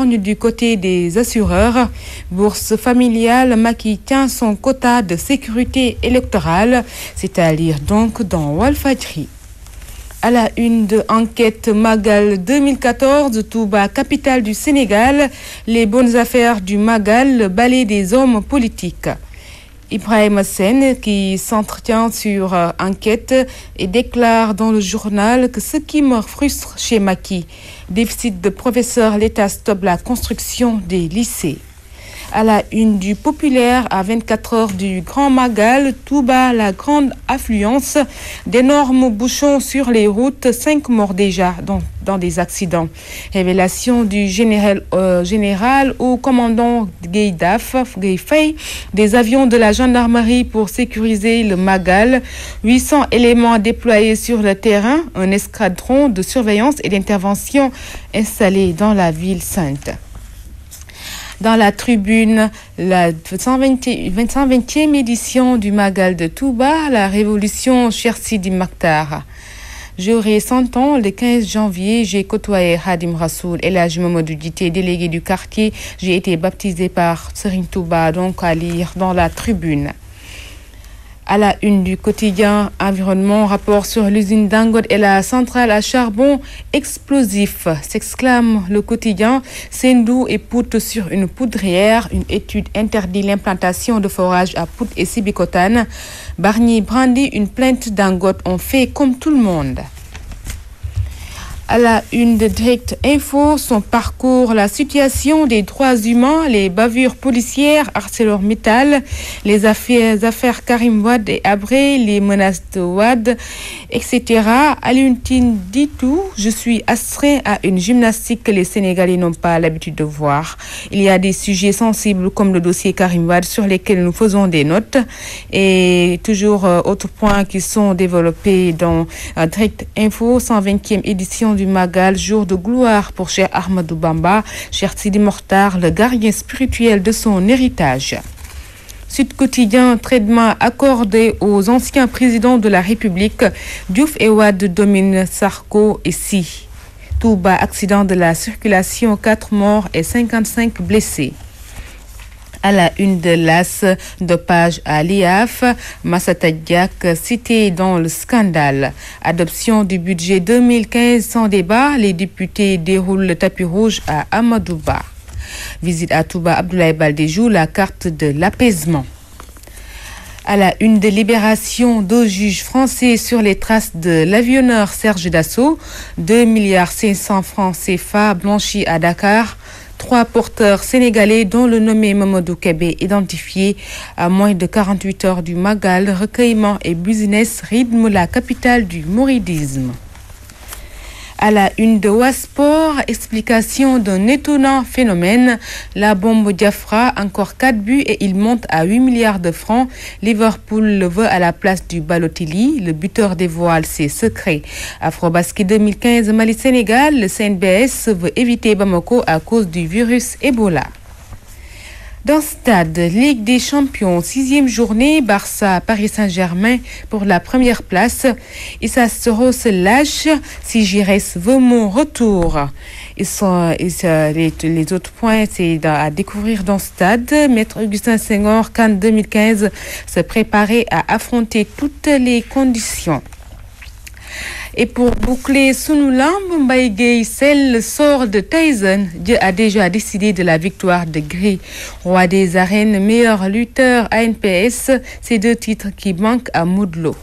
grogne du côté des assureurs. Bourse familiale, Macky tient son quota de sécurité électorale. C'est à lire donc dans Walfadjri. À la une de Enquête Magal 2014, Touba, capitale du Sénégal, les bonnes affaires du Magal, le balai des hommes politiques. Ibrahim Sen qui s'entretient sur Enquête et déclare dans le journal que ce qui me frustre chez Macky, déficit de professeurs, l'État stoppe la construction des lycées. À la une du Populaire, à 24 heures du Grand Magal, Touba, la grande affluence, d'énormes bouchons sur les routes, 5 morts déjà dans des accidents. Révélation du général au commandant Gueye Faye, des avions de la gendarmerie pour sécuriser le Magal, 800 éléments déployés sur le terrain, un escadron de surveillance et d'intervention installé dans la ville sainte. Dans la tribune, la 120e édition du Magal de Touba, la révolution Cheikh Sidi Maktar. J'aurai 100 ans, le 15 janvier, j'ai côtoyé Hadim Rassoul et l'âge Mamadou Dité, délégué du quartier. J'ai été baptisé par Serigne Touba, donc à lire dans la tribune. À la une du quotidien Environnement, rapport sur l'usine Dangote et la centrale à charbon explosif, s'exclame le quotidien. Sendou et Pout sur une poudrière. Une étude interdit l'implantation de forages à Pout et Sibikotan. Barnier brandit une plainte Dangote. On fait comme tout le monde. À la une de Direct Info, son parcours, la situation des droits humains, les bavures policières, ArcelorMittal, les affaires Karim Wade et Abré, les menaces de Wade, etc. Alioune dit tout, je suis astreint à une gymnastique que les Sénégalais n'ont pas l'habitude de voir. Il y a des sujets sensibles comme le dossier Karim Wade sur lesquels nous faisons des notes et toujours autres points qui sont développés dans Direct Info, 120e édition du Magal, jour de gloire pour Cheikh Ahmadou Bamba, Cheikh Sidi Mokhtar, le gardien spirituel de son héritage. Sud Quotidien, traitement accordé aux anciens présidents de la République, Diouf et Wade dominent Sarko et Sy. Touba, accident de la circulation, 4 morts et 55 blessés. À la une de l'AS, dopage à l'IAF, Massata Diak cité dans le scandale. Adoption du budget 2015 sans débat, les députés déroulent le tapis rouge à Amadouba. Visite à Touba, Abdoulaye Baldé joue la carte de l'apaisement. À la une de Libération, 2 juges français sur les traces de l'avionneur Serge Dassault, 2,5 milliards francs CFA blanchis à Dakar. 3 porteurs sénégalais dont le nommé Mamadou Kébé identifié à moins de 48 heures du Magal, recueillement et business rythme la capitale du mouridisme. À la une de Wasport, explication d'un étonnant phénomène. La bombe Diafra, encore 4 buts et il monte à 8 milliards de francs. Liverpool le veut à la place du Balotelli. Le buteur dévoile ses secrets. Afrobasket 2015, Mali-Sénégal, le CNBS veut éviter Bamako à cause du virus Ebola. Dans Stade, Ligue des Champions, 6e journée, Barça, Paris Saint-Germain pour la première place. Issa Soro se lâche, si Giresse veut mon retour. Les autres points, c'est à découvrir dans Stade. Maître Augustin Senghor, Cannes 2015, se préparer à affronter toutes les conditions. Et pour boucler Sunu Lamb, Mbaye Gueye scelle le sort de Tyson. Dieu a déjà décidé de la victoire de Gris. Roi des arènes, meilleur lutteur ANPS, ces 2 titres qui manquent à Modou Lo.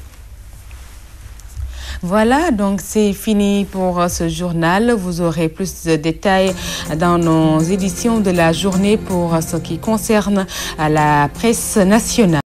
Voilà, donc c'est fini pour ce journal. Vous aurez plus de détails dans nos éditions de la journée pour ce qui concerne la presse nationale.